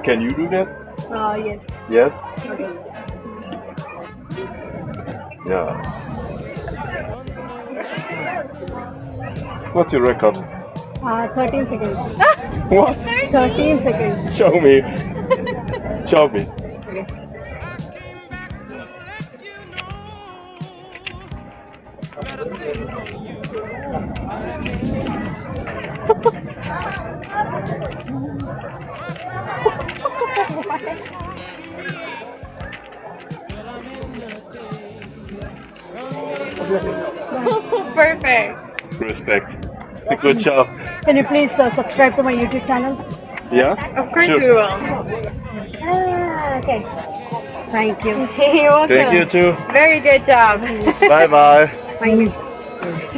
Can you do that? Yes. Yes? Okay. Yeah. What's your record? 13 seconds. What? 13 seconds. Show me. Show me. Okay. Perfect. Respect. Good job. Can you please subscribe to my YouTube channel? Yeah? Of course Sure. we will. Okay. Thank you. You're welcome. Thank you too. Very good job. Bye bye. Thank you.